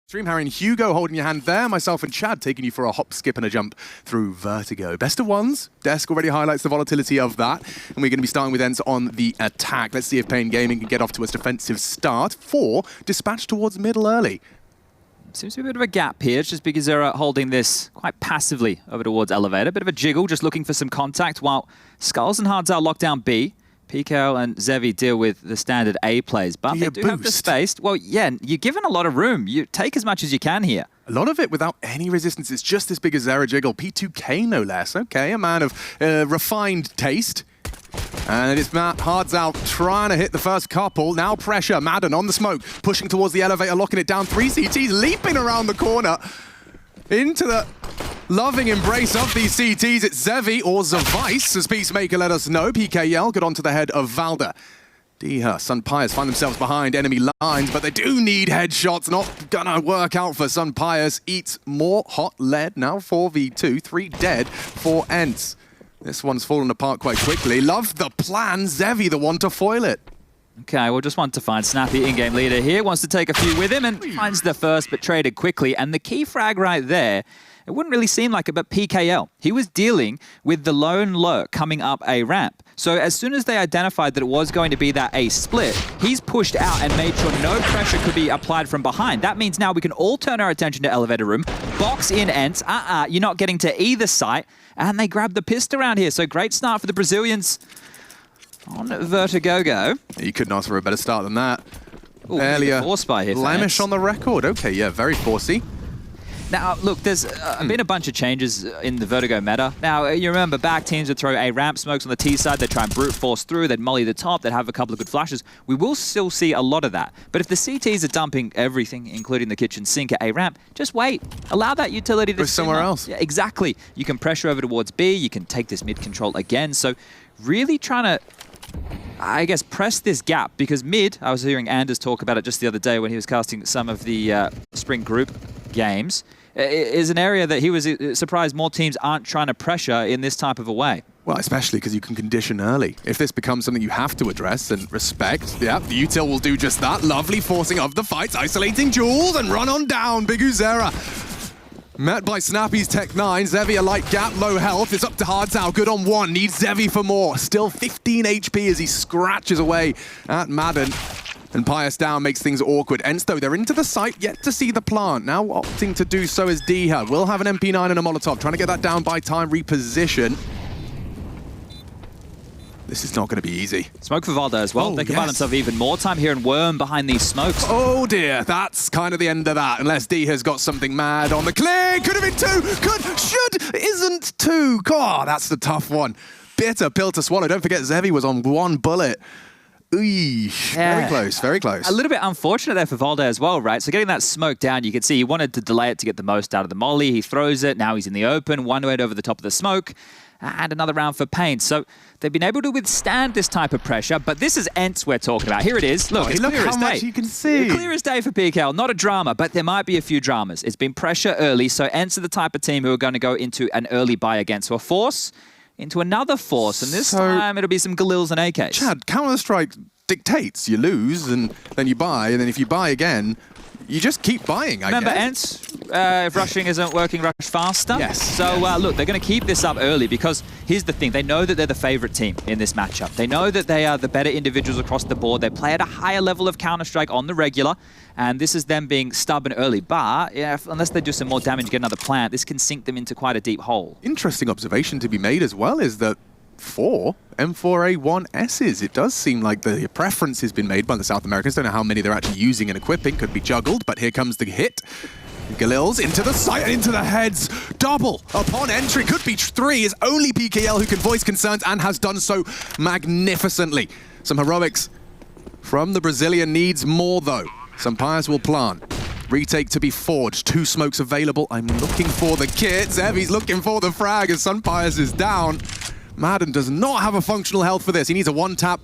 Stream Harry and Hugo holding your hand there, myself and Chad taking you for a hop, skip and a jump through Vertigo. Best of ones, Desk already highlights the volatility of that, and we're going to be starting with ENCE on the attack. Let's see if Pain Gaming can get off to a defensive start. 4, dispatched towards middle early. Seems to be a bit of a gap here, just because they're holding this quite passively over towards Elevator. Bit of a jiggle, just looking for some contact, while Skulls and Hards lock down B. PKL and Zevi deal with the standard A plays, but they do have the space. Well, yeah, you're given a lot of room. You take as much as you can here. A lot of it without any resistance. It's just as big as Zera Jiggle. P2K no less. Okay, a man of refined taste. And it's Matt Hards out trying to hit the first couple. Now pressure. Madden on the smoke, pushing towards the elevator, locking it down. 3 CTs leaping around the corner into the loving embrace of these CTs. It's Zevi or Zavice, as Peacemaker let us know. PKL got onto the head of Valda. Diha, Sunpias find themselves behind enemy lines, but they do need headshots. Not gonna work out for Sunpias. Eats more hot lead. Now 4v2, 3 dead for ENCE. This one's fallen apart quite quickly. Love the plan. Zevi the one to foil it. Okay, well, just want to find Snappy, in-game leader here. Wants to take a few with him and finds the first, but traded quickly. And the key frag right there, it wouldn't really seem like it, but PKL. He was dealing with the lone lurk coming up a ramp. So as soon as they identified that it was going to be that A split, he's pushed out and made sure no pressure could be applied from behind. That means now we can all turn our attention to elevator room, box in ENCE. You're not getting to either site, and they grab the pist around here. So great start for the Brazilians on Vertigo. You couldn't ask for a better start than that. Ooh, earlier, force by here blemish on the record. Okay, yeah, very forcey. Now, look, there's been a bunch of changes in the Vertigo meta. Now, you remember back, teams would throw A ramp smokes on the T side, they'd try and brute force through, they'd molly the top, they'd have a couple of good flashes. We will still see a lot of that. But if the CTs are dumping everything, including the kitchen sink at A ramp, just wait. Allow that utility to go somewhere else. Yeah, exactly. You can pressure over towards B, you can take this mid control again. So really trying to, I guess, press this gap, because mid, I was hearing Anders talk about it just the other day when he was casting some of the spring group games, is an area that he was surprised more teams aren't trying to pressure in this type of a way. Well, especially because you can condition early. If this becomes something you have to address and respect, yeah, the util will do just that. Lovely forcing of the fights, isolating Jules, and run on down, Big Uzera. Met by Snappy's Tech 9, Zevi a light gap, low health. It's up to Hardzao, good on 1, needs Zevi for more. Still 15 HP as he scratches away at Madden. And Pius down makes things awkward. ENCE, though, they're into the site, yet to see the plant. Now opting to do so is Diha. Will have an MP9 and a Molotov, trying to get that down by time, reposition. This is not going to be easy. Smoke for Valda as well. They can buy themselves even more time here and worm behind these smokes. Oh dear, that's kind of the end of that. Unless Diha's got something mad on the clear. Could have been 2, could, should, isn't 2. God, that's the tough one. Bitter pill to swallow. Don't forget Zevi was on 1 bullet. Eesh, very close, very close. A little bit unfortunate there for Valda as well, right? So getting that smoke down, you can see he wanted to delay it to get the most out of the molly. He throws it, now he's in the open, 1 way over the top of the smoke, and another round for Pain. So they've been able to withstand this type of pressure, but this is ENCE we're talking about. Here it is. Look, it's clear as day. Much you can see. Clear as day for PKL. Not a drama, but there might be a few dramas. It's been pressure early, so ENCE are the type of team who are going to go into an early buy against a force, into another force, and this time it'll be some Galils and AKs. Chad, Counter-Strike dictates. You lose, and then you buy, and then if you buy again, you just keep buying, I guess. Remember ENCE, if rushing isn't working, rush faster. Yes. So look, they're going to keep this up early, because here's the thing. They know that they're the favorite team in this matchup. They know that they are the better individuals across the board. They play at a higher level of Counter-Strike on the regular, and this is them being stubborn early. But yeah, unless they do some more damage, get another plant, this can sink them into quite a deep hole. Interesting observation to be made as well is that 4 M4A1Ss. It does seem like the preference has been made by the South Americans. Don't know how many they're actually using and equipping. Could be juggled, but here comes the hit. Galils into the sight and into the heads. Double upon entry. Could be 3. Is only PKL who can voice concerns and has done so magnificently. Some heroics from the Brazilian. Needs more, though. Sunpias will plant. Retake to be forged. 2 smokes available. I'm looking for the kit. Zevi's looking for the frag as Sunpias is down. Madden does not have a functional health for this. He needs a 1-tap.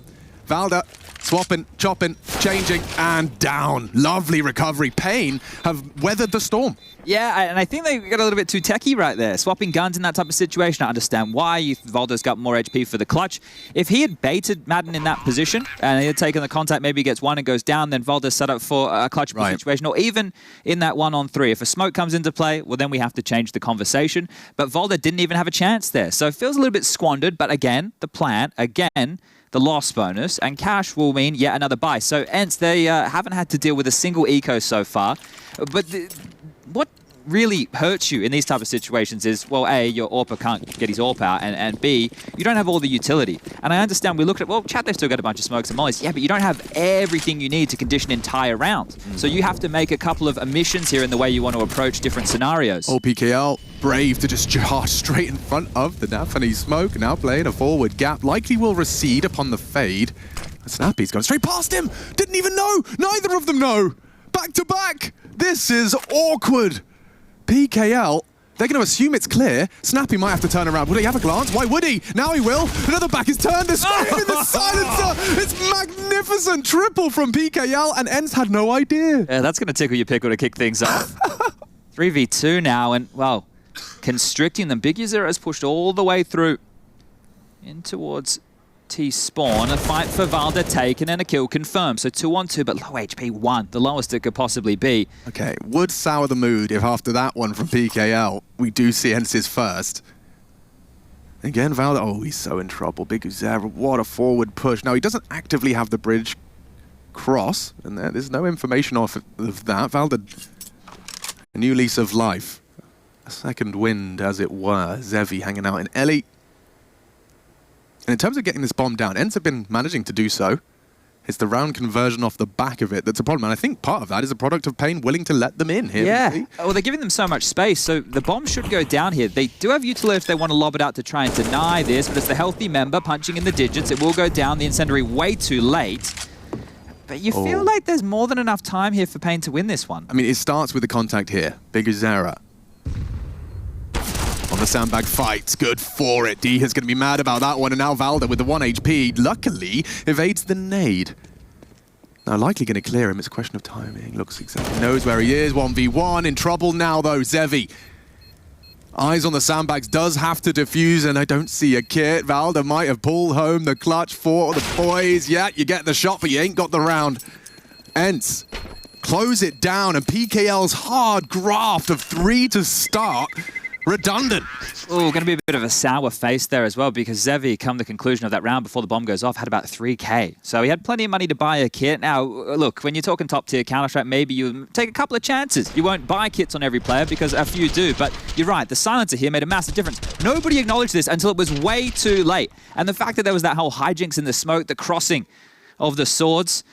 Valda Swapping, chopping, changing, and down. Lovely recovery. Pain have weathered the storm. Yeah, and I think they got a little bit too techie right there. Swapping guns in that type of situation, I understand why. Valdo's got more HP for the clutch. If he had baited Madden in that position, and he had taken the contact, maybe he gets one and goes down, then Valdo's set up for a clutch situation, or even in that 1-on-3. If a smoke comes into play, well, then we have to change the conversation. But Valdo didn't even have a chance there. So it feels a little bit squandered, but again, the plant, again, the loss bonus, and cash will mean yet another buy. So ENCE, they haven't had to deal with a single eco so far. But what really hurts you in these type of situations is, well, A, your AWPer can't get his AWP out, and B, you don't have all the utility. And I understand we looked at, well, chat, they've still got a bunch of smokes and mollies. Yeah, but you don't have everything you need to condition entire rounds. So you have to make a couple of omissions here in the way you want to approach different scenarios. Oh, PKL, brave to just charge straight in front of the Naphany smoke. Now playing a forward gap. Likely will recede upon the fade. Snappy's gone straight past him. Didn't even know. Neither of them know. Back to back. This is awkward. PKL, they're going to assume it's clear. Snappy might have to turn around. Would he have a glance? Why would he? Now he will. Another back is turned. They're spraying in the silencer. It's magnificent. Triple from PKL, and ENCE had no idea. Yeah, that's going to tickle your pickle to kick things off. 3v2 now, and, well, constricting them. Big Uzera has pushed all the way through in towards T-spawn. A fight for Valda taken and a kill confirmed. So 2-on-2, but low HP 1, the lowest it could possibly be. Okay, would sour the mood if after that one from PKL, we do see ENCE's first. Again, Valda, oh, he's so in trouble. Big Uzera, what a forward push. Now, he doesn't actively have the bridge cross, and there's no information off of that. Valda, a new lease of life. A second wind, as it were. Zevi hanging out in Ellie. And in terms of getting this bomb down, ENCE have been managing to do so. It's the round conversion off the back of it that's a problem. And I think part of that is a product of Pain willing to let them in here. Yeah. Well, they're giving them so much space, so the bomb should go down here. They do have utility if they want to lob it out to try and deny this, but it's the healthy member punching in the digits. It will go down. The incendiary way too late. But you feel like there's more than enough time here for Pain to win this one. I mean, it starts with the contact here. Big Uzera. On the sandbag fight, good for it. D is going to be mad about that one, and now Valda with the 1 HP, luckily evades the nade. Now likely going to clear him, it's a question of timing. Looks exactly, knows where he is, 1v1, in trouble now though, Zevi. Eyes on the sandbags, does have to defuse, and I don't see a kit. Valda might have pulled home the clutch for the boys. Yeah, you get the shot, but you ain't got the round. ENCE, close it down, and PKL's hard graft of 3 to start. Redundant. Oh, going to be a bit of a sour face there as well, because Zevi, come the conclusion of that round before the bomb goes off, had about 3K. So he had plenty of money to buy a kit. Now, look, when you're talking top-tier Counter-Strike, maybe you take a couple of chances. You won't buy kits on every player, because a few do. But you're right, the silencer here made a massive difference. Nobody acknowledged this until it was way too late. And the fact that there was that whole hijinks in the smoke, the crossing of the swords,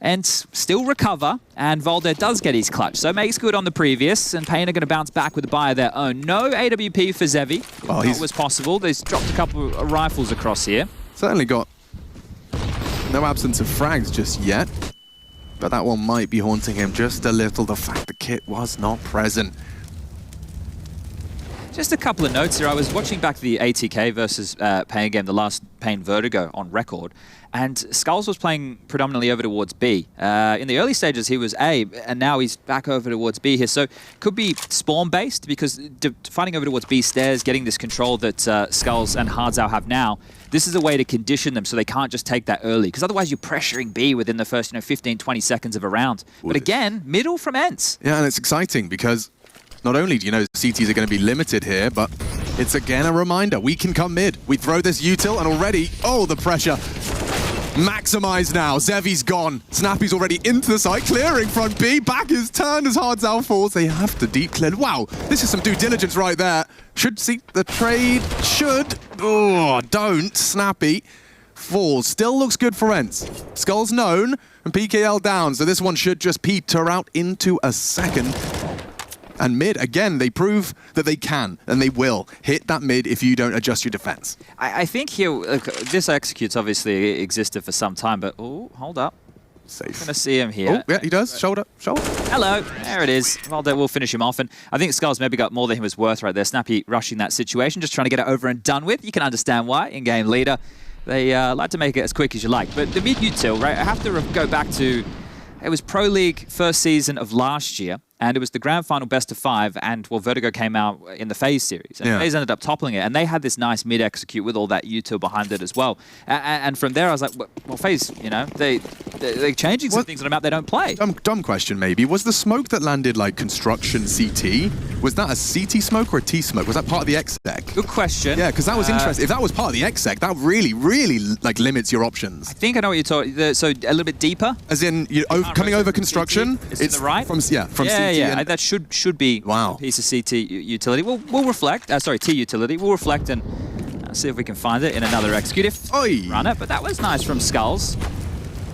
and still recover, and Valda does get his clutch. So makes good on the previous, and Pain are going to bounce back with a buy of their own. No AWP for Zevi. Well, that was possible. They've dropped a couple of rifles across here. Certainly got no absence of frags just yet, but that one might be haunting him just a little, the fact the kit was not present. Just a couple of notes here. I was watching back the ATK versus Pain game, the last Pain Vertigo on record, and Skulls was playing predominantly over towards B. In the early stages, he was A, and now he's back over towards B here. So could be spawn-based, because fighting over towards B stairs, getting this control that Skulls and Hardzao have now, this is a way to condition them so they can't just take that early, because otherwise you're pressuring B within the first 15, 20 seconds of a round. But again, middle from ENCE. Yeah, and it's exciting, because not only do you know CTs are going to be limited here, but it's again a reminder, we can come mid. We throw this util, and already, oh, the pressure. Maximize now. Zevi's gone. Snappy's already into the site, clearing front B. Back is turned as Hardzao falls. They have to deep clear. Wow, this is some due diligence right there. Should see the trade. Should. Oh, don't. Snappy falls. Still looks good for ENCE. Skull's known, and PKL down. So this one should just peter out into a second. And mid, again, they prove that they can, and they will, hit that mid if you don't adjust your defense. I think here, look, this executes obviously existed for some time, but, oh, hold up. Safe. I'm going to see him here. Oh, yeah, he does. Shoulder, shoulder. Hello. There it is. Well, we'll finish him off. And I think Skulls maybe got more than he was worth right there. Snappy rushing that situation, just trying to get it over and done with. You can understand why. In-game leader. They like to make it as quick as you like. But the mid-util, right, I have to go back to, it was Pro League first season of last year, and it was the grand final best of 5, and, well, Vertigo came out in the FaZe series, and FaZe ended up toppling it, and they had this nice mid-execute with all that util behind it as well. And from there, I was like, well, FaZe, you know, they're changing some things on a map they don't play. Dumb question, maybe. Was the smoke that landed, like, construction CT, was that a CT smoke or a T smoke? Was that part of the exec? Good question. Yeah, because that was interesting. If that was part of the exec, that really, like, limits your options. I think I know what you're talking. So a little bit deeper. As in, coming over construction. It's to the right. From CT. Yeah. That should be a piece of CT utility. We'll reflect. Sorry, T utility. We'll reflect and see if we can find it in another execute. Run it, but that was nice from Skulls.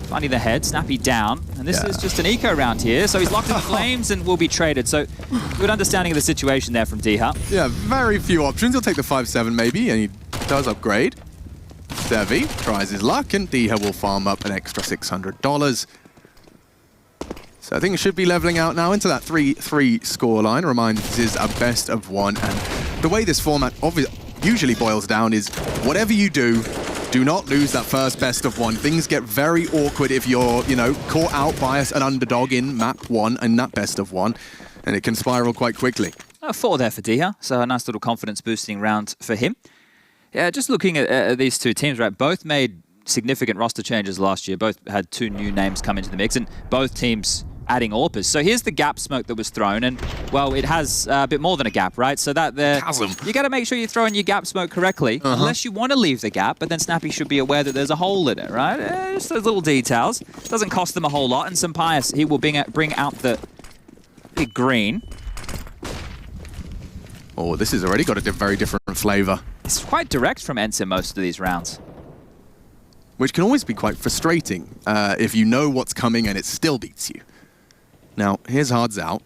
Finding the head, Snappy down, and this is just an eco round here. So he's locked in the flames and will be traded. So good understanding of the situation there from D-Hut. Yeah, very few options. He'll take the 5-7 maybe, and he does upgrade. Sevi tries his luck, and D-Hut will farm up an extra $600. So I think it should be leveling out now into that 3-3 scoreline. Remind this is a best of 1, and the way this format usually boils down is whatever you do not lose that first best of 1. Things get very awkward if you're, caught out by an underdog in map 1 and that best of 1, and it can spiral quite quickly. 4 there for D-Hut, so a nice little confidence boosting round for him. Yeah, just looking at these two teams, right, both made significant roster changes last year. Both had 2 new names come into the mix, and both teams adding AWPers. So here's the gap smoke that was thrown, and, well, it has a bit more than a gap, right? So that there, you got to make sure you're throwing your gap smoke correctly, unless you want to leave the gap, but then Snappy should be aware that there's a hole in it, right? Just those little details. Doesn't cost them a whole lot, and Sampaius, he will bring out the big green. Oh, this has already got a very different flavor. It's quite direct from ENCE in most of these rounds. Which can always be quite frustrating if you know what's coming and it still beats you. Now, here's Hard's out.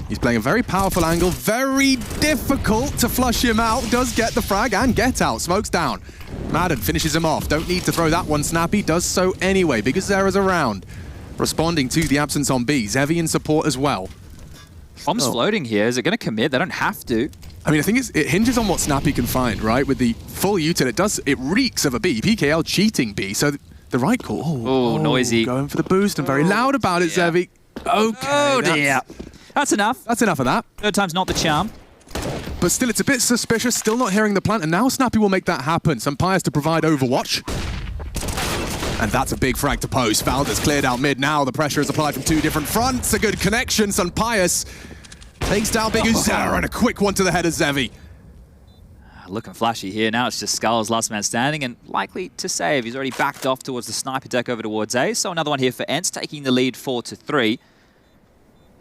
He's playing a very powerful angle, very difficult to flush him out. Does get the frag and get out. Smoke's down. Madden finishes him off. Don't need to throw that one. Snappy does so anyway because Zera's around. Responding to the absence on B. Zevi in support as well. Bomb's floating here. Is it going to commit? They don't have to. I mean, I think it hinges on what Snappy can find, right? With the full util, it reeks of a B. PKL cheating B, so the right call. Oh, noisy. Going for the boost and very loud about it, Zevi. Okay. Oh, dear. That's enough. That's enough of that. Third time's not the charm. But still, it's a bit suspicious. Still not hearing the plant, and now Snappy will make that happen. Sampaius to provide Overwatch. And that's a big frag to post. Valda's cleared out mid now. The pressure is applied from 2 different fronts. A good connection. Sampaius takes down Big Zera and a quick one to the head of Zevi. Looking flashy here. Now it's just Skulls, last man standing, and likely to save. He's already backed off towards the sniper deck over towards A. So another one here for ENCE, taking the lead 4-3.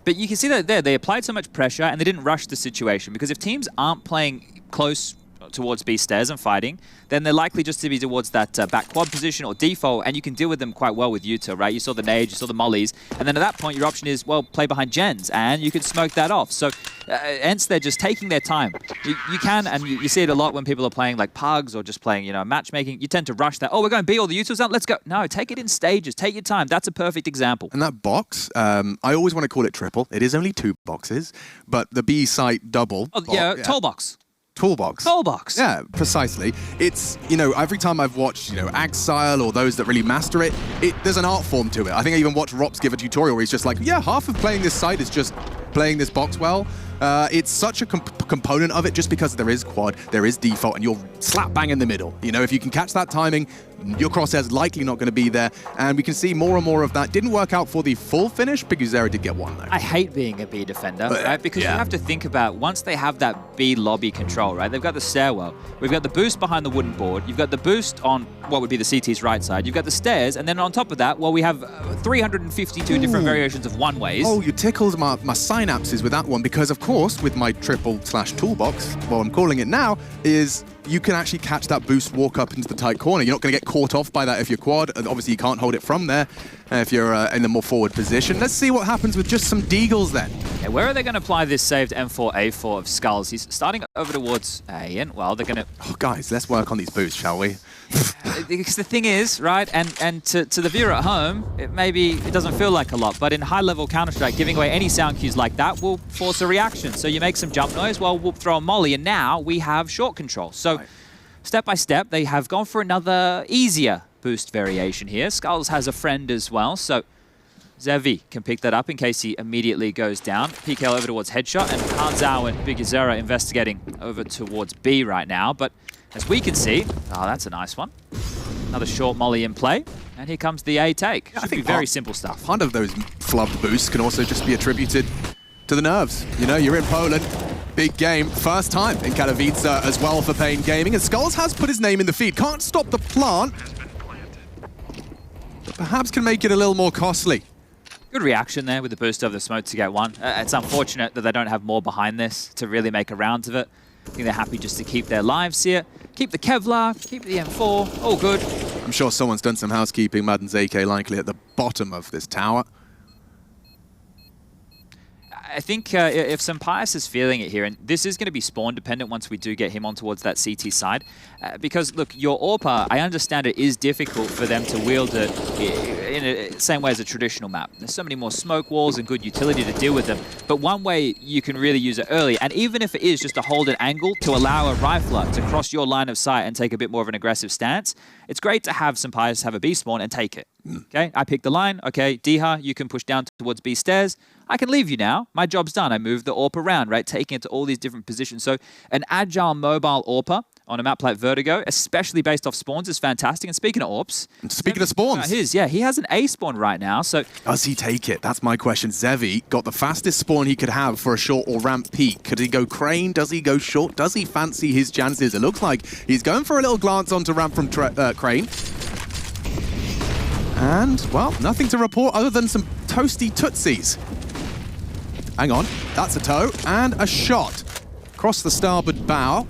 But you can see that there, they applied so much pressure and they didn't rush the situation, because if teams aren't playing close towards B stairs and fighting, then they're likely just to be towards that back quad position or default, and you can deal with them quite well with util, right? You saw the nades, you saw the mollies, and then at that point your option is, well, play behind gens, and you can smoke that off. So ENCE, they're just taking their time. You can, and you see it a lot when people are playing like pugs or just playing, matchmaking, you tend to rush that. Oh, we're going B, all the utils out, let's go. No, take it in stages, take your time. That's a perfect example. And that box, I always want to call it triple. It is only 2 boxes, but the B site double. Oh, yeah, tall box. Toolbox. Toolbox. Yeah, precisely. It's, every time I've watched, Axile or those that really master it, there's an art form to it. I think I even watched Rops give a tutorial where he's just like, yeah, half of playing this site is just playing this box well. It's such a component of it just because there is quad, there is default, and you're slap bang in the middle. If you can catch that timing, your crosshair's likely not going to be there, and we can see more and more of that. Didn't work out for the full finish, because Zera did get 1 though. I hate being a B defender, right? Because you have to think about, once they have that B lobby control, right? They've got the stairwell, we've got the boost behind the wooden board, you've got the boost on what would be the CT's right side, you've got the stairs, and then on top of that, well, we have 352 different variations of one-ways. Oh, you tickled my synapses with that one, because of course, with my triple/toolbox, what I'm calling it now, is you can actually catch that boost, walk up into the tight corner. You're not going to get caught off by that if you're quad. And obviously, you can't hold it from there if you're in the more forward position. Let's see what happens with just some deagles then. Yeah, where are they going to apply this saved M4A4 of Skulls? He's starting over towards A, and, well, they're going to... Oh, guys, let's work on these boosts, shall we? Because the thing is, right, and to the viewer at home, it doesn't feel like a lot, but in high-level Counter-Strike, giving away any sound cues like that will force a reaction. So you make some jump noise, well, we'll throw a molly, and now we have short control. So step by step, they have gone for another easier boost variation here. Skulls has a friend as well, so Zevi can pick that up in case he immediately goes down. PKL over towards Headshot, and Hanzao and Big Azera investigating over towards B right now. But as we can see, that's a nice one. Another short molly in play, and here comes the A take. Should be very simple stuff. Part of those flubbed boosts can also just be attributed to the nerves. You know, you're in Poland, big game, first time in Katowice as well for Pain Gaming, and Skulls has put his name in the feed. Can't stop the plant, but perhaps can make it a little more costly. Good reaction there with the boost over the smoke to get one. It's unfortunate that they don't have more behind this to really make a round of it. I think they're happy just to keep their lives here. Keep the Kevlar, keep the M4, all good. I'm sure someone's done some housekeeping. Madden's AK likely at the bottom of this tower. I think if Sampaius is feeling it here, and this is going to be spawn dependent once we do get him on towards that CT side, because look, your AWPer, I understand it is difficult for them to wield it in the same way as a traditional map. There's so many more smoke walls and good utility to deal with them, but one way you can really use it early, and even if it is just to hold an angle to allow a rifler to cross your line of sight and take a bit more of an aggressive stance, it's great to have Sampaius have a B spawn and take it. Okay, I pick the line. Okay, Diha, you can push down towards B stairs. I can leave you now. My job's done. I move the AWP around, right? Taking it to all these different positions. So an agile mobile AWPer on a map like Vertigo, especially based off spawns, is fantastic. And speaking of AWPs... Speaking of spawns... he has an A spawn right now, so... Does he take it? That's my question. Zevi got the fastest spawn he could have for a short or ramp peak. Could he go crane? Does he go short? Does he fancy his chances? It looks like he's going for a little glance onto ramp from crane. And, well, nothing to report other than some toasty tootsies. Hang on, that's a toe and a shot. Across the starboard bow.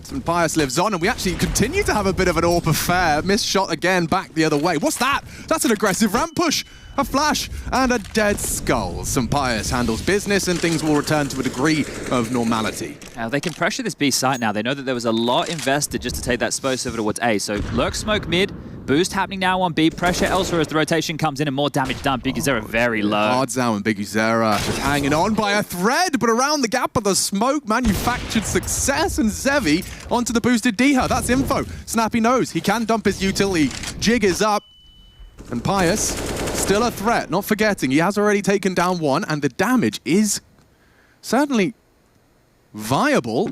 Sampaius lives on, and we actually continue to have a bit of an AWP affair. Missed shot again, back the other way. What's that? That's an aggressive ramp push. A flash and a dead skull. Sampaius handles business, and things will return to a degree of normality. They can pressure this B site now. They know that there was a lot invested just to take that space over towards A. So lurk smoke mid. Boost happening now on B. Pressure elsewhere as the rotation comes in and more damage done. Big Azera very low. Hanzao and Big Azera just hanging on by a thread, but around the gap of the smoke, manufactured success, and Zevi onto the boosted Diha. That's info. Snappy knows he can dump his utility. Jig is up. And Pius, still a threat. Not forgetting, he has already taken down one, and the damage is certainly viable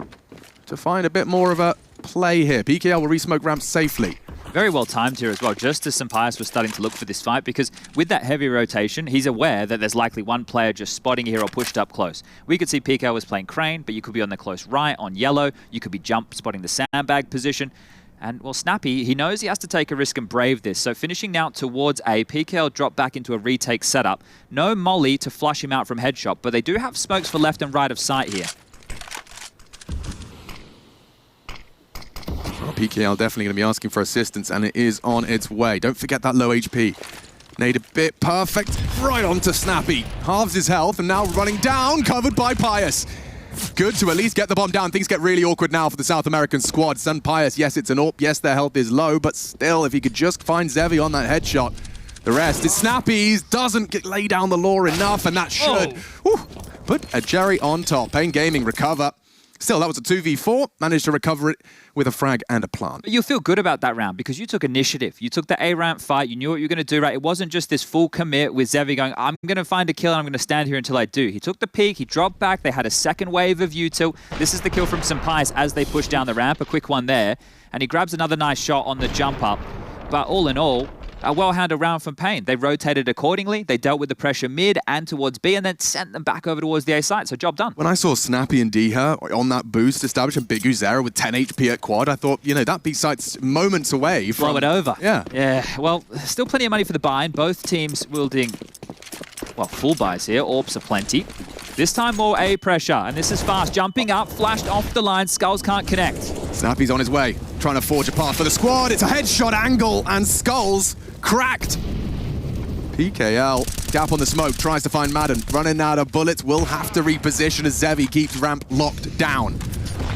to find a bit more of a play here. PKL will resmoke ramp safely. Very well timed here as well, just as Sampaius was starting to look for this fight, because with that heavy rotation, he's aware that there's likely one player just spotting here or pushed up close. We could see PK was playing crane, but you could be on the close right, on yellow. You could be jump spotting the sandbag position. And, well, Snappy, he knows he has to take a risk and brave this. So finishing now towards A, PKL drop back into a retake setup. No molly to flush him out from headshot, but they do have smokes for left and right of sight here. PKL definitely going to be asking for assistance, and it is on its way. Don't forget that low HP. Nade a bit perfect. Right onto Snappy. Halves his health, and now running down, covered by Pius. Good to at least get the bomb down. Things get really awkward now for the South American squad. Sampaius, yes, it's an AWP. Yes, their health is low, but still, if he could just find Zevi on that headshot, the rest is Snappy's. Doesn't lay down the law enough, and that should put a Jerry on top. Pain Gaming recover. Still, that was a 2v4. Managed to recover it with a frag and a plant. But you'll feel good about that round because you took initiative. You took the A-ramp fight. You knew what you were going to do, right? It wasn't just this full commit with Zevi going, I'm going to find a kill and I'm going to stand here until I do. He took the peek. He dropped back. They had a second wave of util. This is the kill from Sampaius as they push down the ramp. A quick one there. And he grabs another nice shot on the jump up. But all in all, a well-handled round from Pain. They rotated accordingly. They dealt with the pressure mid and towards B and then sent them back over towards the A site. So job done. When I saw Snappy and Diha on that boost establish and Big Uzera with 10 HP at quad, I thought, you know, that B site's moments away from... Blow it over. Yeah. Yeah. Well, still plenty of money for the buy, and both teams wielding, well, full buys here. AWPs are plenty. This time more A pressure, and this is fast. Jumping up, flashed off the line. Skulls can't connect. Snappy's on his way, trying to forge a path for the squad. It's a headshot angle, and Skulls cracked. PKL, gap on the smoke, tries to find Madden. Running out of bullets, will have to reposition as Zevi keeps ramp locked down.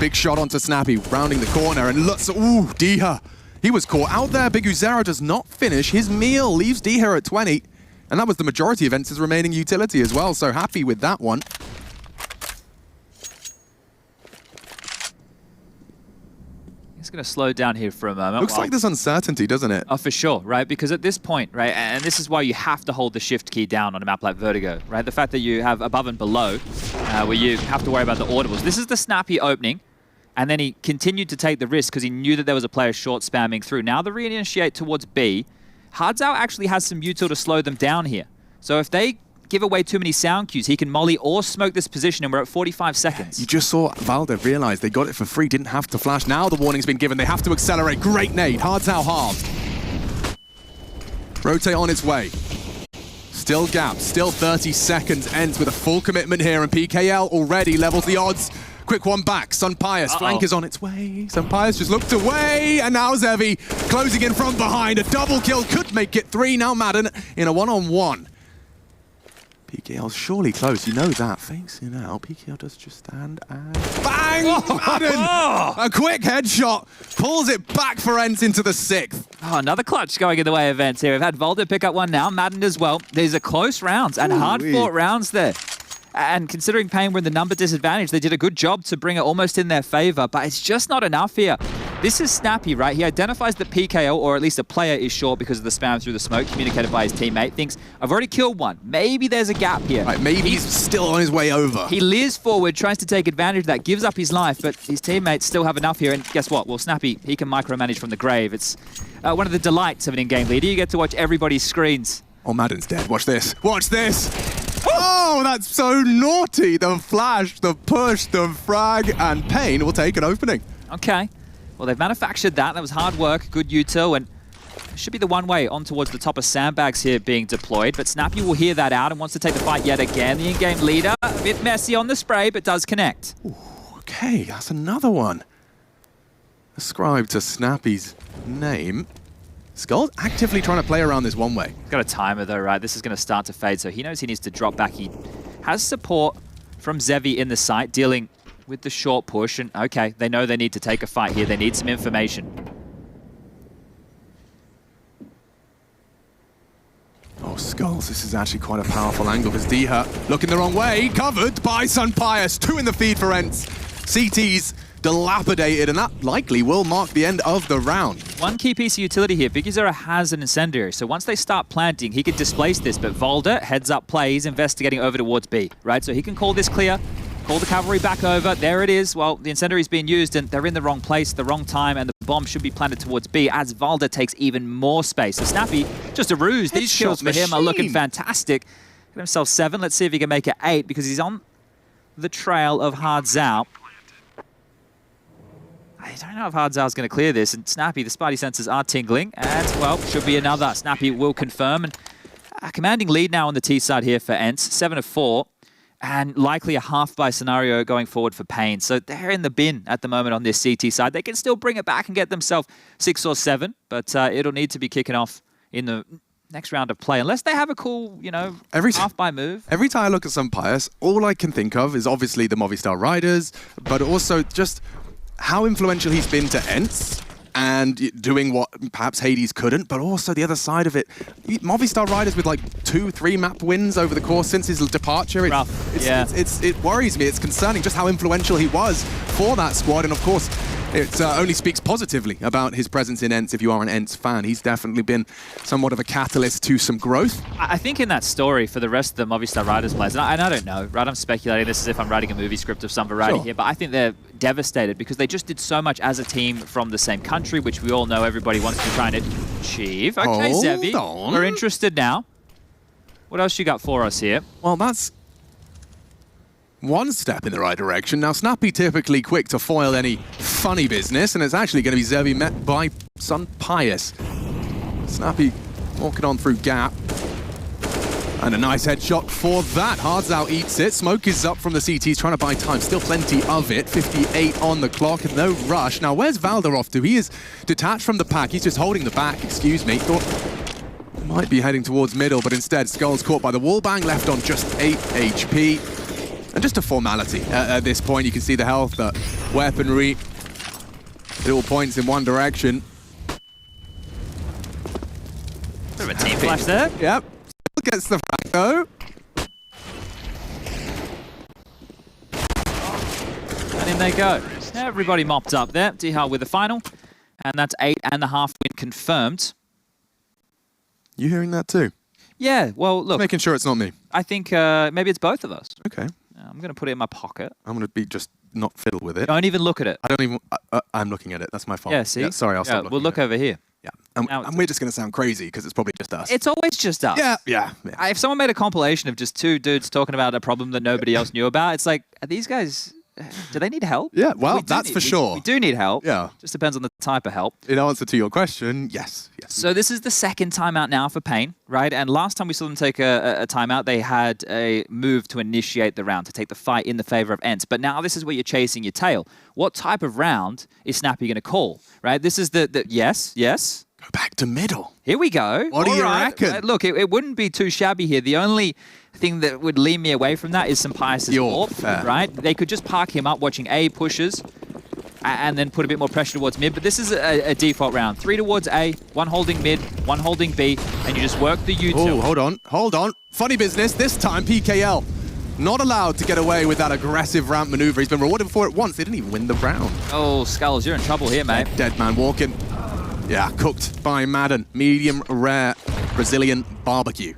Big shot onto Snappy, rounding the corner, and looks, ooh, Diha. He was caught out there. Big Uzera does not finish his meal, leaves Diha at 20. And that was the majority of ENCE's remaining utility as well, so happy with that one. going to slow down here for a moment. Looks like there's uncertainty, doesn't it? Oh, for sure, right? Because at this point, right, and this is why you have to hold the shift key down on a map like Vertigo, right? The fact that you have above and below, where you have to worry about the audibles. This is the snappy opening, and then he continued to take the risk because he knew that there was a player short spamming through. Now the reinitiate towards B. Hardzao actually has some util to slow them down here. So if they give away too many sound cues, he can molly or smoke this position, and we're at 45 seconds. You just saw Valde realize they got it for free, didn't have to flash. Now the warning's been given, they have to accelerate. Great nade, Hardzao halved. Rotate on its way. Still gap, still 30 seconds, ends with a full commitment here, and PKL already levels the odds. Quick one back, Sun Pius, flank is on its way. Sun Pius just looked away, and now Zevi closing in from behind. A double kill could make it 3. Now Madden in a one-on-one. PKL's surely close, you know that. Facing out, PKL does just stand and bang! Madden! A quick headshot, pulls it back for ENCE into the 6th. Oh, another clutch going in the way of ENCE here. We've had Valde pick up one now, Madden as well. These are close rounds and hard-fought rounds there. And considering Pain were in the number disadvantage, they did a good job to bring it almost in their favor, but it's just not enough here. This is Snappy, right? He identifies that PKO, or at least a player, is short because of the spam through the smoke communicated by his teammate. Thinks, I've already killed one. Maybe there's a gap here. Right, maybe he's still on his way over. He leers forward, tries to take advantage of that, gives up his life, but his teammates still have enough here. And guess what? Well, Snappy, he can micromanage from the grave. It's one of the delights of an in-game leader. You get to watch everybody's screens. Oh, Madden's dead. Watch this. Watch this. Oh, that's so naughty. The flash, the push, the frag, and Pain will take an opening. Okay. Well, they've manufactured that. That was hard work, good util, and it should be the one way on towards the top of sandbags here being deployed. But Snappy will hear that out and wants to take the fight yet again. The in-game leader, a bit messy on the spray, but does connect. Ooh, okay, that's another one. Ascribed to Snappy's name. Skull's actively trying to play around this one way. He's got a timer though, right? This is going to start to fade, so he knows he needs to drop back. He has support from Zevi in the site, dealing with the short push, and okay, they know they need to take a fight here. They need some information. Oh, Skulls, this is actually quite a powerful angle. There's Diha looking the wrong way, covered by Sun Pius. 2 in the feed for ENCE. CT's dilapidated, and that likely will mark the end of the round. One key piece of utility here, Biguzera has an incendiary, so once they start planting, he can displace this, but Valde heads up play, he's investigating over towards B, right? So he can call this clear, call the cavalry back over, there it is. Well, the incendiary's being used, and they're in the wrong place, the wrong time, and the bomb should be planted towards B, as Valde takes even more space. So Snappy, just a ruse. These kills for him are looking fantastic. Got himself 7, let's see if he can make it 8, because he's on the trail of Hardzao. I don't know if Hardzao's going to clear this, and Snappy, the Spidey senses are tingling, and, well, should be another. Snappy will confirm, and a commanding lead now on the T side here for ENCE, 7 of 4, and likely a half-buy scenario going forward for Pain. So they're in the bin at the moment on this CT side. They can still bring it back and get themselves 6 or 7, but it'll need to be kicking off in the next round of play, unless they have a cool, you know, half-buy move. Every time I look at Sun Pius, all I can think of is obviously the Movistar Riders, but also just how influential he's been to ENCE and doing what perhaps Hades couldn't, but also the other side of it. Movistar Riders with like 2-3 map wins over the course since his departure. It worries me. It's concerning just how influential he was for that squad, and of course, it only speaks positively about his presence in ENCE if you are an ENCE fan. He's definitely been somewhat of a catalyst to some growth. I think in that story for the rest of the Movistar Riders players, and I don't know, right? I'm speculating this as if I'm writing a movie script of some variety here, but I think they're devastated because they just did so much as a team from the same country, which we all know everybody wants to try and achieve. Okay, Zevi, we're interested now. What else you got for us here? Well, that's one step in the right direction. Now, Snappy typically quick to foil any funny business, and it's actually going to be Zevi met by Sun Pius. Snappy walking on through gap. And a nice headshot for that. Hardzao eats it. Smoke is up from the CTs, trying to buy time. Still plenty of it. 58 on the clock and no rush. Now, where's Valde off to? He is detached from the pack. He's just holding the back, excuse me. Thought he might be heading towards middle, but instead, Skull's caught by the wall bang, left on just 8 HP. And just a formality at this point. You can see the health, the weaponry. It all points in one direction. Bit of a team flash there. Yep. Gets the frag though. And in they go. Everybody mopped up there. Dihal with the final. And that's 8.5 win confirmed. You hearing that too? Yeah, well, look. Making sure it's not me. I think maybe it's both of us. Okay. I'm going to put it in my pocket. I'm going to be just not fiddle with it. Don't even look at it. I don't even... I'm looking at it. That's my fault. Yeah, see? Yeah, sorry, I'll stop looking We'll look over here. Yeah. And we're just going to sound crazy because it's probably just us. It's always just us. Yeah. If someone made a compilation of just two dudes talking about a problem that nobody else knew about, it's like, are these guys... Do they need help? Yeah, well, that's for sure. We do need help. Yeah. Just depends on the type of help. In answer to your question, yes. So this is the second timeout now for Pain, right? And last time we saw them take a timeout, they had a move to initiate the round, to take the fight in the favor of ENCE. But now this is where you're chasing your tail. What type of round is Snappy going to call, right? This is the yes. Go back to middle. Here we go. What do you reckon? Look, it wouldn't be too shabby here. The only thing that would lead me away from that is some Pius's AWP, right? They could just park him up watching A pushes and then put a bit more pressure towards mid. But this is a default round. 3 towards A, 1 holding mid, 1 holding B, and you just work the U2. Oh, hold on. Funny business. This time, PKL not allowed to get away with that aggressive ramp maneuver. He's been rewarded for it once. They didn't even win the round. Oh, Skulls, you're in trouble here, mate. Dead man walking. Yeah, cooked by Madden. Medium rare Brazilian barbecue.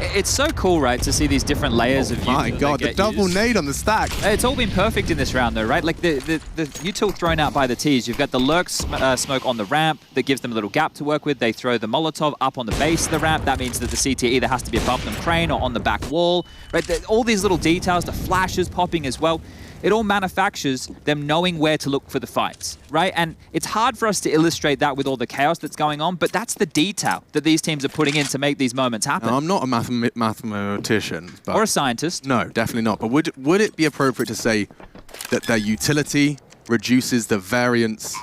It's so cool, right, to see these different layers of util. My God, the double nade on the stack. It's all been perfect in this round, though, right? Like the util thrown out by the T's. You've got the lurk smoke on the ramp that gives them a little gap to work with. They throw the Molotov up on the base of the ramp. That means that the CT either has to be above them crane or on the back wall, right? All these little details, the flashes popping as well. It all manufactures them knowing where to look for the fights, right? And it's hard for us to illustrate that with all the chaos that's going on, but that's the detail that these teams are putting in to make these moments happen. No, I'm not a mathematician. But or a scientist. No, definitely not. But would it be appropriate to say that their utility reduces the variance?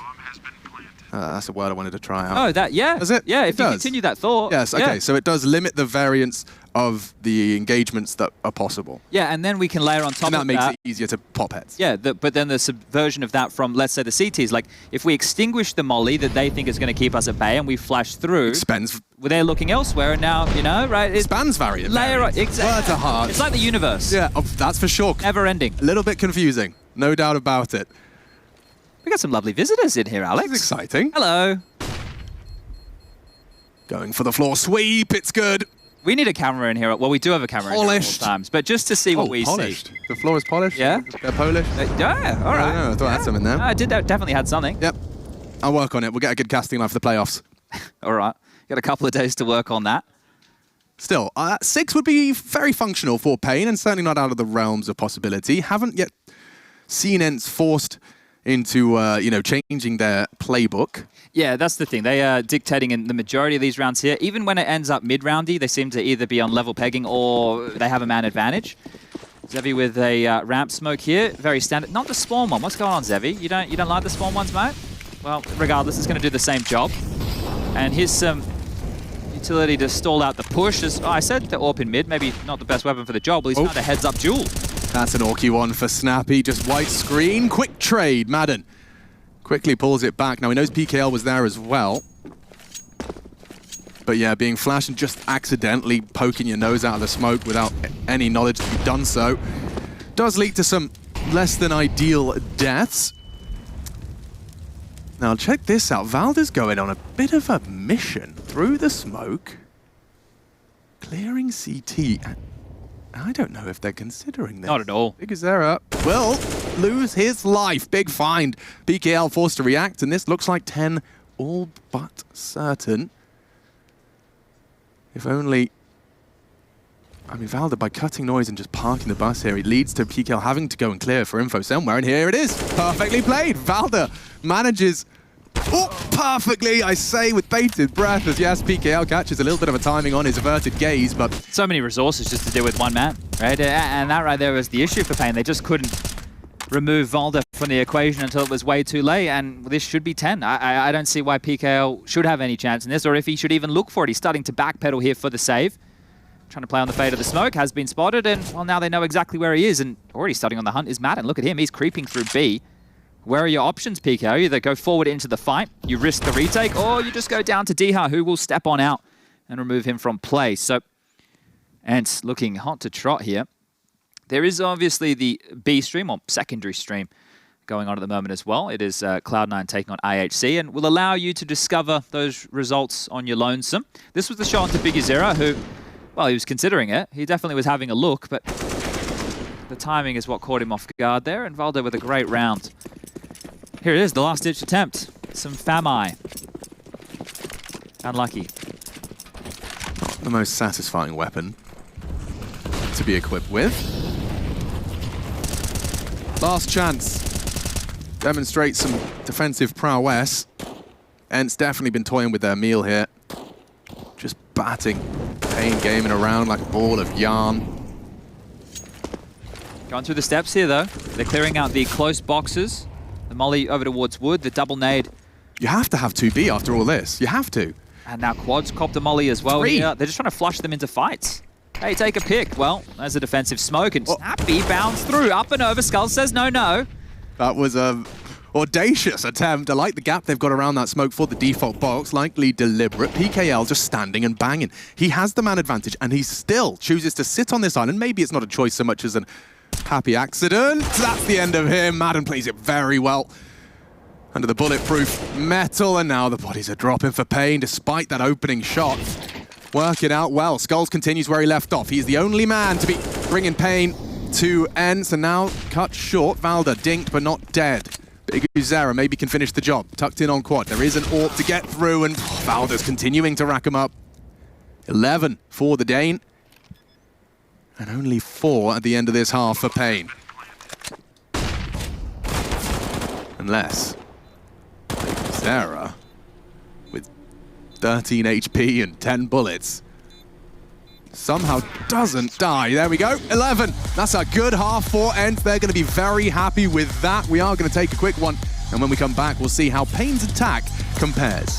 That's a word I wanted to try out. Oh, yeah. Does it? Yeah, if you continue that thought. Yes, okay. Yeah. So it does limit the variance of the engagements that are possible. Yeah, and then we can layer on top of that. And that makes it easier to pop heads. Yeah, but then the subversion of that from, let's say, the CTs. Like, if we extinguish the molly that they think is going to keep us at bay and we flash through... Spends. Well, they're looking elsewhere, and now, you know, right? It spans variant. Layer on... Exactly. Words are hard. It's like the universe. Yeah, that's for sure. Never ending. A little bit confusing. No doubt about it. We got some lovely visitors in here, Alex. This is exciting. Hello. Going for the floor sweep. It's good. We need a camera in here. Well, we do have a camera in here at all times, but just to see what we polished. see. The floor is polished? Yeah. They're Polish? Yeah, all right. I don't know. I thought I had some in there. I did definitely had something. Yep. I'll work on it. We'll get a good casting line for the playoffs. All right. Got a couple of days to work on that. Still, 6 would be very functional for Pain and certainly not out of the realms of possibility. Haven't yet seen ENCE forced into, changing their playbook. Yeah, that's the thing. They are dictating in the majority of these rounds here. Even when it ends up mid-roundy, they seem to either be on level pegging or they have a man advantage. Zevi with a ramp smoke here. Very standard. Not the spawn one. What's going on, Zevi? You don't like the spawn ones, mate? Well, regardless, it's going to do the same job. And here's some utility to stall out the push. As I said, the AWP in mid, maybe not the best weapon for the job, but he's found a heads-up duel. That's an Orky one for Snappy. Just white screen. Quick trade, Madden. Quickly pulls it back. Now, he knows PKL was there as well. But yeah, being flashed and just accidentally poking your nose out of the smoke without any knowledge that you've done so does lead to some less than ideal deaths. Now, check this out. Valda's going on a bit of a mission through the smoke, clearing CT. I don't know if they're considering this. Not at all. Big Azera will lose his life. Big find. BKL forced to react, and this looks like 10 all but certain. If only... I mean, Valda, by cutting noise and just parking the bus here, it leads to PKL having to go and clear for info somewhere, and here it is. Perfectly played. Valda manages... Oh, perfectly, I say, with bated breath, as yes, PKL catches a little bit of a timing on his averted gaze, but... So many resources just to deal with one man, right? And that right there was the issue for Pain. They just couldn't remove Valda from the equation until it was way too late, and this should be 10. I don't see why PKL should have any chance in this, or if he should even look for it. He's starting to backpedal here for the save. Trying to play on the fade of the smoke, has been spotted, and, well, now they know exactly where he is, and already starting on the hunt is Madden. Look at him, he's creeping through B. Where are your options, PKO? You either go forward into the fight, you risk the retake, or you just go down to Diha, who will step on out and remove him from play. So, ENCE looking hot to trot here. There is obviously the B stream, or secondary stream, going on at the moment as well. It is Cloud9 taking on IHC, and will allow you to discover those results on your lonesome. This was the shot onto Biggie Zera, who, well, he was considering it. He definitely was having a look, but the timing is what caught him off guard there, and Valdo with a great round. Here it is, the last-ditch attempt. Some Fami. Unlucky. Not the most satisfying weapon to be equipped with. Last chance. Demonstrate some defensive prowess. ENCE definitely been toying with their meal here. Just batting Pain Gaming around like a ball of yarn. Going through the steps here, though. They're clearing out the close boxes. The molly over towards Wood, the double nade. You have to have 2B after all this. You have to. And now Quads copped a molly as well here. They're just trying to flush them into fights. Hey, take a pick. Well, there's a defensive smoke, and Snappy bounds through. Up and over. Skull says no, no. That was a audacious attempt. I like the gap they've got around that smoke for the default box. Likely deliberate. PKL just standing and banging. He has the man advantage, and he still chooses to sit on this island. Maybe it's not a choice so much as an happy accident. That's the end of him. Madden plays it very well. Under the bulletproof metal, and now the bodies are dropping for Pain despite that opening shot. Work it out well. Skulls continues where he left off. He's the only man to be bringing Pain to ENCE, and now cut short. Valda dinked but not dead. Big Zera maybe can finish the job. Tucked in on quad. There is an AWP to get through, and Valda's continuing to rack him up. 11 for the Dane. And only 4 at the end of this half for Pain. Unless Zera, with 13 HP and 10 bullets, somehow doesn't die. There we go, 11. That's a good half for ENCE. They're going to be very happy with that. We are going to take a quick one, and when we come back, we'll see how Pain's attack compares.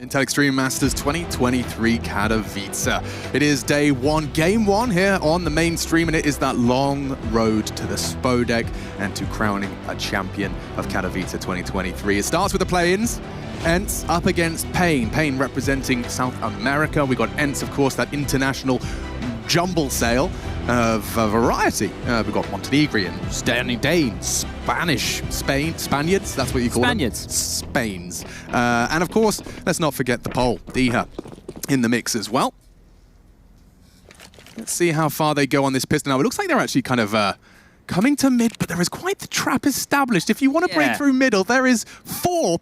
Intel Extreme Masters 2023 Katowice. It is day one, game one here on the main stream, and it is that long road to the Spodek and to crowning a champion of Katowice 2023. It starts with the play-ins. ENCE up against Pain. Pain representing South America. We got ENCE, of course, that international jumble sale of a variety. We've got Montenegrin, Danes, Spaniards, that's what you call them? Spains. And of course, let's not forget the Pole, Diha, in the mix as well. Let's see how far they go on this pistol. Now, it looks like they're actually kind of coming to mid, but there is quite the trap established. If you want to break through middle, there is 5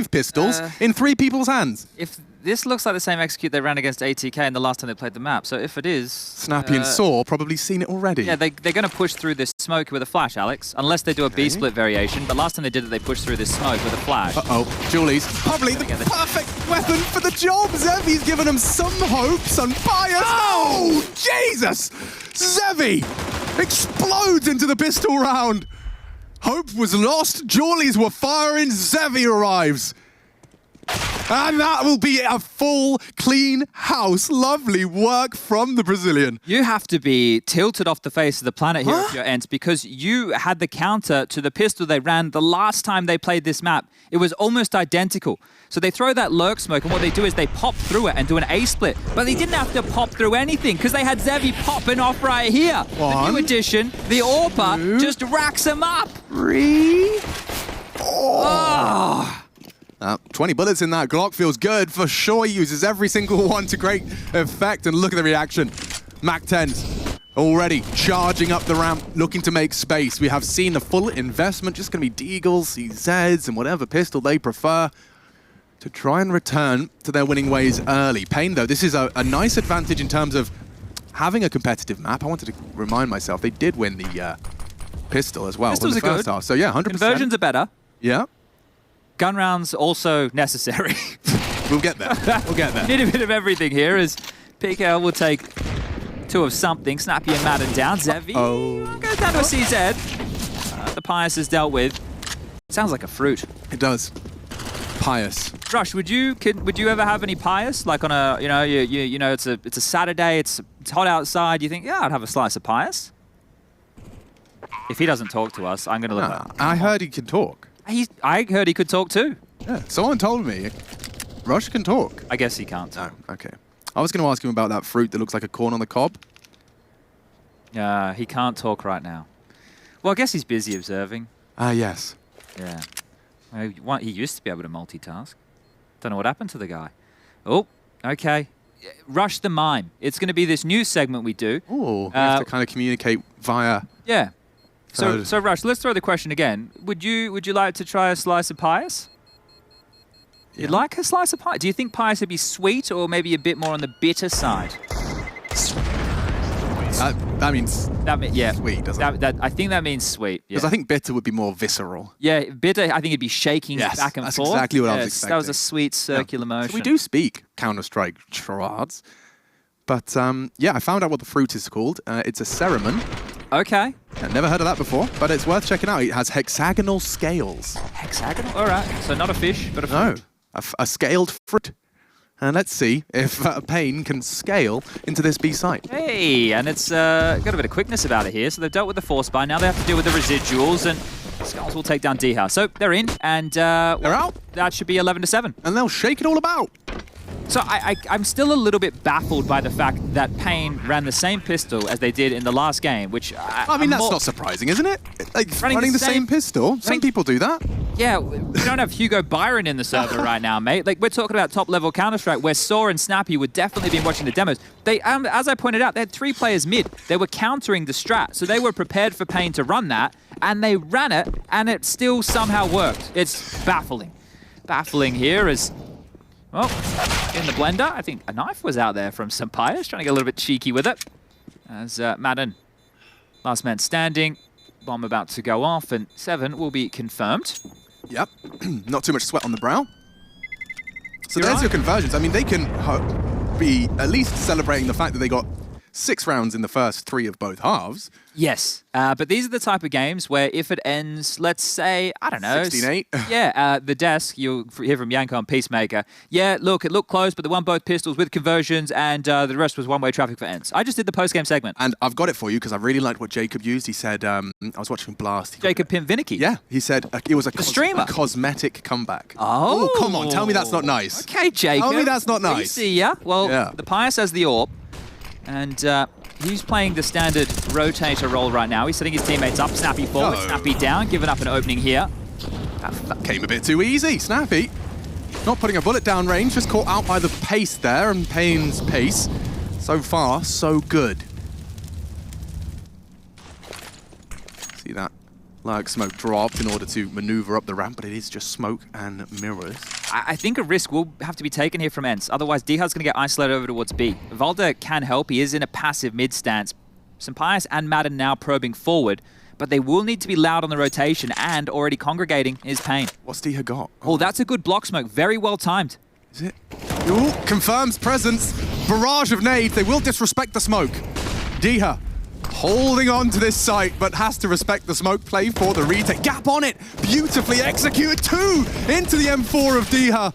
pistols in 3 people's hands. If this looks like the same execute they ran against ATK in the last time they played the map, so if it is... Snappy and Saw probably seen it already. Yeah, they're going to push through this smoke with a flash, Alex, unless they do a B-split variation, but last time they did it, they pushed through this smoke with a flash. Julie's probably the perfect weapon for the job. Zevi's given them some hope, some fire. Oh, Jesus! Zevi explodes into the pistol round. Hope was lost. Julie's were firing. Zevi arrives. And that will be a full, clean house. Lovely work from the Brazilian. You have to be tilted off the face of the planet here if you're ENCE, because you had the counter to the pistol they ran the last time they played this map. It was almost identical. So they throw that lurk smoke, and what they do is they pop through it and do an A-split. But they didn't have to pop through anything, because they had Zevi popping off right here. The new addition, the Orpa, just racks them up. 3. Oh. 20 bullets in that Glock feels good. For sure uses every single one to great effect. And look at the reaction. MAC-10s already charging up the ramp, looking to make space. We have seen the full investment. Just going to be Deagles, CZs, and whatever pistol they prefer to try and return to their winning ways early. Pain, though, this is a nice advantage in terms of having a competitive map. I wanted to remind myself they did win the pistol as well. Pistols are good. Half. So yeah, 100%. Conversions are better. Yeah. Gun rounds also necessary. We'll get there. We'll get there. Need a bit of everything here as PKL will take 2 of something. Snappy and Madden down. Zevi goes down to a CZ. The Pious is dealt with. Sounds like a fruit. It does. Pious. Rush, would you ever have any Pious? Like on a, you know, it's a Saturday, it's hot outside. You think, yeah, I'd have a slice of Pious. If he doesn't talk to us, I'm going to look up. I heard he can talk. I heard he could talk too. Yeah, someone told me Rush can talk. I guess he can't. Oh, okay. I was going to ask him about that fruit that looks like a corn on the cob. He can't talk right now. Well, I guess he's busy observing. Yes. Yeah. He used to be able to multitask. Don't know what happened to the guy. Oh, okay. Rush the Mime. It's going to be this new segment we do. Oh, we have to kind of communicate via... Yeah. So Rush, let's throw the question again. Would you like to try a slice of Pious? Yeah. You'd like a slice of Pious? Do you think Pious would be sweet or maybe a bit more on the bitter side? That means yeah. Sweet, doesn't it? I think that means sweet. Because I think bitter would be more visceral. Yeah, bitter, I think it'd be shaking back and that's forth. Exactly what I was expecting. That was a sweet circular motion. So we do speak Counter-Strike charades. But yeah, I found out what the fruit is called. It's a ceramon. Okay. I've never heard of that before, but it's worth checking out. It has hexagonal scales. Hexagonal? All right. So not a fish, but a fruit. No, a scaled fruit. And let's see if Pain can scale into this B site. Hey, and it's got a bit of quickness about it here. So they've dealt with the force buy. Now they have to deal with the residuals, and Skulls will take down D-House. So they're in, and they're out. That should be 11-7. And they'll shake it all about. So I'm still a little bit baffled by the fact that Pain ran the same pistol as they did in the last game, which... I mean, that's not surprising, isn't it? Like, running the same pistol? Some people do that. Yeah, we don't have Hugo Byron in the server right now, mate. Like, we're talking about top-level Counter-Strike, where Saw and Snappy would definitely be watching the demos. They, as I pointed out, they had 3 players mid. They were countering the strat, so they were prepared for Pain to run that, and they ran it, and it still somehow worked. It's baffling. Baffling here as... Well, in the blender, I think a knife was out there from Sampaias, trying to get a little bit cheeky with it. As Madden, last man standing, bomb about to go off, and 7 will be confirmed. Yep, not too much sweat on the brow. So there's your conversions. I mean, they can be at least celebrating the fact that they got 6 rounds in the first 3 of both halves. Yes, but these are the type of games where if it ends, let's say, I don't know. 16-8. Yeah, the desk, you'll hear from Yanko and Peacemaker. Yeah, look, it looked close, but they won both pistols with conversions, and the rest was one-way traffic for ENCE. I just did the post-game segment. And I've got it for you because I really liked what Jacob used. He said, I was watching Blast. Jacob Pimp Vinicky. Yeah, he said it was a cosmetic comeback. Oh. Ooh, come on, tell me that's not nice. Okay, Jacob. Tell me that's not nice. We see ya. Well, Yeah. the Pius has the AWP, and he's playing the standard rotator role right now. He's setting his teammates up. Snappy forward, Oh. Snappy down, giving up an opening here. That came a bit too easy. Snappy, not putting a bullet down range, just caught out by the pace there and Pain's pace. So far, so good. See that? Like smoke dropped in order to maneuver up the ramp, but it is just smoke and mirrors. I think a risk will have to be taken here from ENCE. Otherwise, Dihad's going to get isolated over towards B. Valda can help. He is in a passive mid stance. Sampaius and Madden now probing forward, but they will need to be loud on the rotation, and already congregating is Pain. What's Diha got? Oh, that's a good block smoke. Very well timed. Is it? Ooh, confirms presence. Barrage of nades. They will disrespect the smoke. Diha holding on to this site, but has to respect the smoke play for the retake. Gap on it. Beautifully executed. 2 into the M4 of Diha.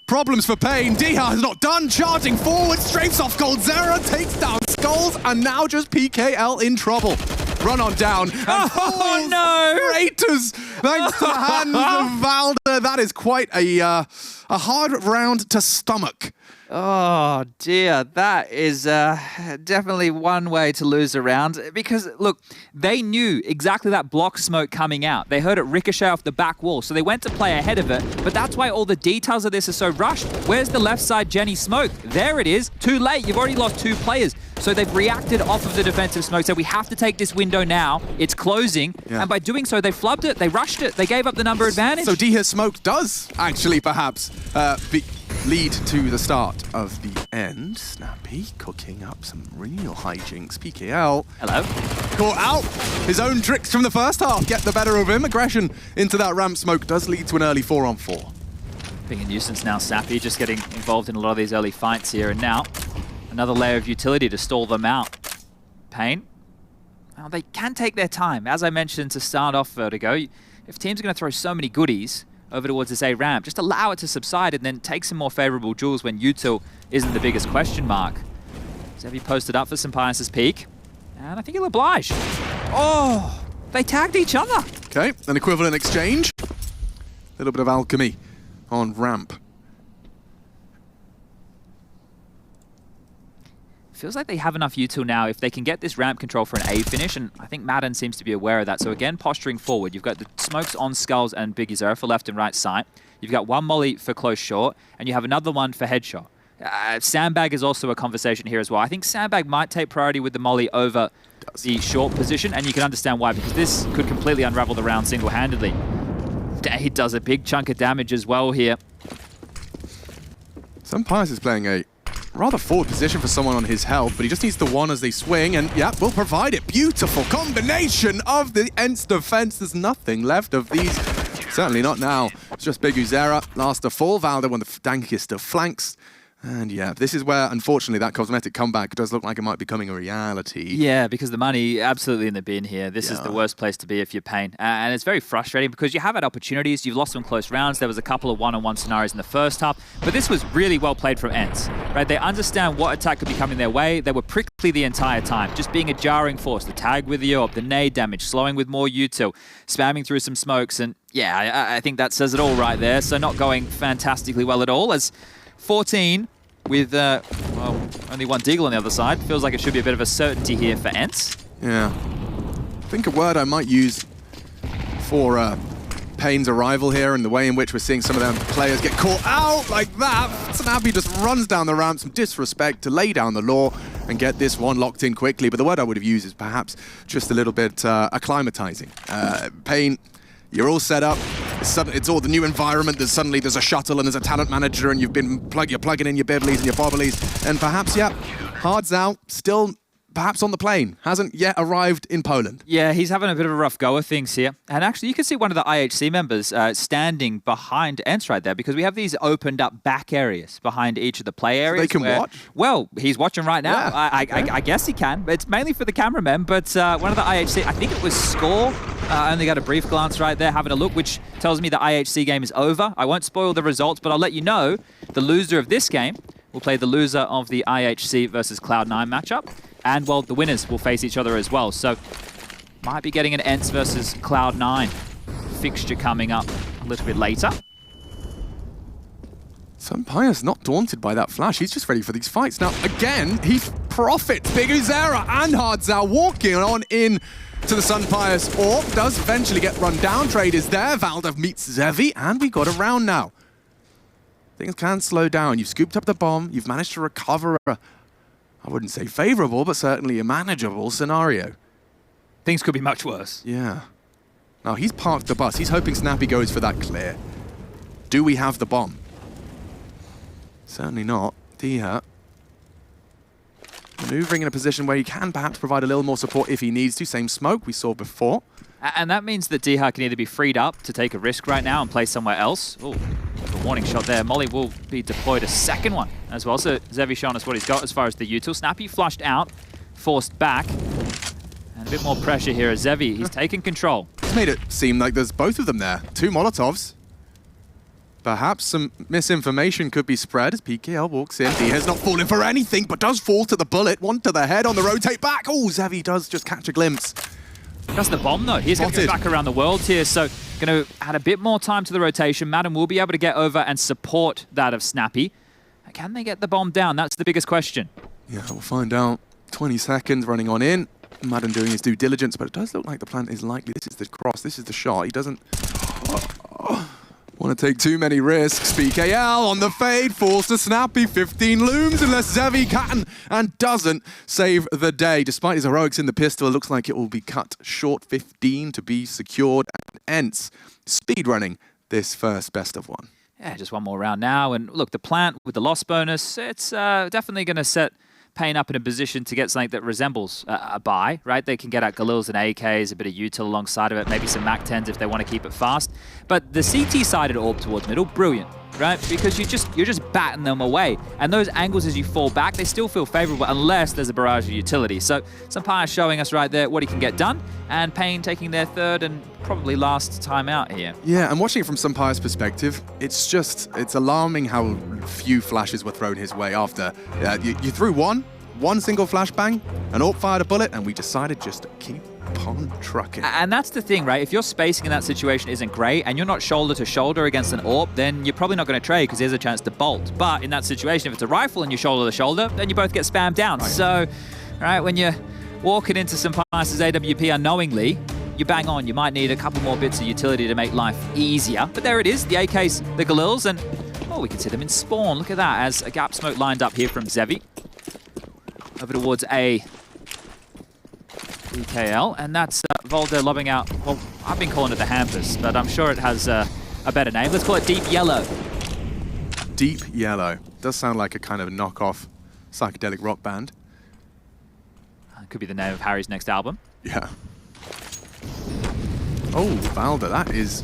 Problems for Pain. Diha is not done. Charging forward. Strafes off Goldzera. Takes down Skulls. And now just PKL in trouble. Run on down. And Oh, no. Craters. Thanks to the hands of Valda. That is quite a hard round to stomach. Oh dear, that is definitely one way to lose a round. Because, look, they knew exactly that block smoke coming out. They heard it ricochet off the back wall, so they went to play ahead of it. But that's why all the details of this are so rushed. Where's the left side Jenny smoke? There it is. Too late. You've already lost 2 players. So they've reacted off of the defensive smoke. So we have to take this window now. It's closing. Yeah. And by doing so, they flubbed it. They rushed it. They gave up the number advantage. So Diha's smoke does actually perhaps lead to the start of the end. Snappy cooking up some real hijinks. PKL. Hello. Caught out. His own tricks from the first half get the better of him. Aggression into that ramp smoke does lead to an early 4-on-4. Being a nuisance now, Snappy just getting involved in a lot of these early fights here. And now another layer of utility to stall them out. Pain. Now they can take their time. As I mentioned to start off Vertigo, if teams are going to throw so many goodies over towards this A ramp, just allow it to subside and then take some more favorable duels when util isn't the biggest question mark. Zevi posted up for Sampaius' peak, and I think he'll oblige. Oh, they tagged each other. Okay, an equivalent exchange. A little bit of alchemy on ramp. Feels like they have enough util now if they can get this ramp control for an A finish, and I think Madden seems to be aware of that. So again, posturing forward. You've got the smokes on Skulls and Big Zero for left and right side. You've got one molly for close short, and you have another one for headshot. Sandbag is also a conversation here as well. I think Sandbag might take priority with the molly over the short position, and you can understand why, because this could completely unravel the round single-handedly. He does a big chunk of damage as well here. Sampaius is playing a rather forward position for someone on his health, but he just needs the one as they swing, and yeah, we'll provide it. Beautiful combination of the ENCE defense. There's nothing left of these. Certainly not now. It's just Big Uzera, last of full Valda, one of the dankest of flanks. And yeah, this is where, unfortunately, that cosmetic comeback does look like it might be becoming a reality. Yeah, because the money absolutely in the bin here. This is the worst place to be if you're Pain. And it's very frustrating because you have had opportunities. You've lost some close rounds. There was a couple of one-on-one scenarios in the first half. But this was really well played from ENCE, right? They understand what attack could be coming their way. They were prickly the entire time, just being a jarring force. The tag with the AWP, the nade damage, slowing with more util, spamming through some smokes. And yeah, I think that says it all right there. So not going fantastically well at all as 14 with, well, only one Deagle on the other side. Feels like it should be a bit of a certainty here for ENCE. Yeah. I think a word I might use for Pain's arrival here and the way in which we're seeing some of them players get caught out like that. Snappy just runs down the ramp, some disrespect to lay down the law and get this one locked in quickly. But the word I would have used is perhaps just a little bit acclimatizing. Pain, you're all set up. It's all the new environment. There's a shuttle and there's a talent manager, and you're plugging in your Bibblies and your Bobblies, and perhaps, yeah, Hard's out. Still perhaps on the plane, hasn't yet arrived in Poland. Yeah, he's having a bit of a rough go of things here. And actually, you can see one of the IHC members standing behind ENCE right there, because we have these opened up back areas behind each of the play areas. So they can watch? Well, he's watching right now. Yeah. I guess he can. It's mainly for the cameramen, but one of the IHC, I think it was Score, only got a brief glance right there, having a look, which tells me the IHC game is over. I won't spoil the results, but I'll let you know the loser of this game will play the loser of the IHC versus Cloud9 matchup. And, well, the winners will face each other as well. So, might be getting an ENCE versus Cloud9 fixture coming up a little bit later. Sunpire's not daunted by that flash. He's just ready for these fights. Now, again, he profits. Big Uzera and Hardzao walking on in to the Sunpire's AWP. Does eventually get run down. Trade is there. Valda meets Zevi, and we got a round now. Things can slow down. You've scooped up the bomb. You've managed to recover I wouldn't say favorable, but certainly a manageable scenario. Things could be much worse. Yeah. Now, he's parked the bus. He's hoping Snappy goes for that clear. Do we have the bomb? Certainly not. Dia maneuvering in a position where he can perhaps provide a little more support if he needs to. Same smoke we saw before. And that means that Diha can either be freed up to take a risk right now and play somewhere else. Oh, a warning shot there. Molly will be deployed a second one as well. So Zevi showing us what he's got as far as the util. Snappy flushed out, forced back. And a bit more pressure here as Zevi. He's taken control. It's made it seem like there's both of them there. 2 Molotovs. Perhaps some misinformation could be spread as PKL walks in. He has not fallen for anything, but does fall to the bullet. One to the head on the rotate back. Oh, Zevi does just catch a glimpse. That's the bomb, though. He's going to go back around the world here, so going to add a bit more time to the rotation. Madden will be able to get over and support that of Snappy. Can they get the bomb down? That's the biggest question. Yeah, we'll find out. 20 seconds running on in. Madden doing his due diligence, but it does look like the plant is likely. This is the cross. This is the shot. He doesn't want to take too many risks. PKL on the fade, falls to Snappy. 15 looms unless Zevi can and doesn't save the day. Despite his heroics in the pistol, it looks like it will be cut short. 15 to be secured. And ENCE speedrunning this first best of 1. Yeah, just one more round now. And look, the plant with the loss bonus, it's definitely going to set Pain up in a position to get something that resembles a buy, right? They can get out Galils and AKs, a bit of util alongside of it, maybe some MAC-10s if they want to keep it fast. But the CT-sided AWP towards middle, brilliant, right? Because you're just batting them away. And those angles as you fall back, they still feel favorable unless there's a barrage of utility. So Sunpire showing us right there what he can get done, and Pain taking their third and probably last time out here. Yeah, and watching it from Sunpire's perspective, it's alarming how few flashes were thrown his way after. You threw one single flashbang, an AWP fired a bullet, and we decided just to keep on trucking. And that's the thing, right? If your spacing in that situation isn't great and you're not shoulder to shoulder against an AWP, then you're probably not going to trade because there's a chance to bolt. But in that situation, if it's a rifle and you're shoulder to shoulder, then you both get spammed down. Right. So, right, when you're walking into Sunpire's AWP unknowingly, you bang on. You might need a couple more bits of utility to make life easier. But there it is, the AKs, the Galils, and oh, we can see them in spawn. Look at that, as a gap smoke lined up here from Zevi. Over towards A. PKL, and that's Volder lobbing out, well, I've been calling it the Hampers, but I'm sure it has a better name. Let's call it Deep Yellow. Deep Yellow. Does sound like a kind of knockoff psychedelic rock band. Could be the name of Harry's next album. Yeah. Oh, Valda, that is...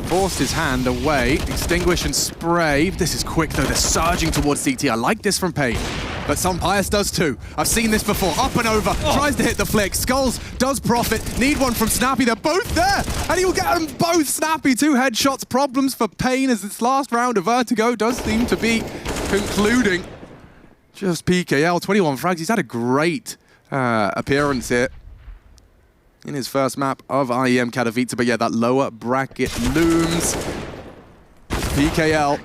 forced his hand away. Extinguish and spray. This is quick, though. They're surging towards CT. I like this from Pain. But Sunpire's does too. I've seen this before. Up and over. Oh. Tries to hit the flick. Skulls does profit. Need one from Snappy. They're both there. And he'll get them both. Snappy, 2 headshots. Problems for Pain as this last round of Vertigo does seem to be concluding. Just PKL, 21 frags. He's had a great appearance here in his first map of IEM Katowice. But yeah, that lower bracket looms. PKL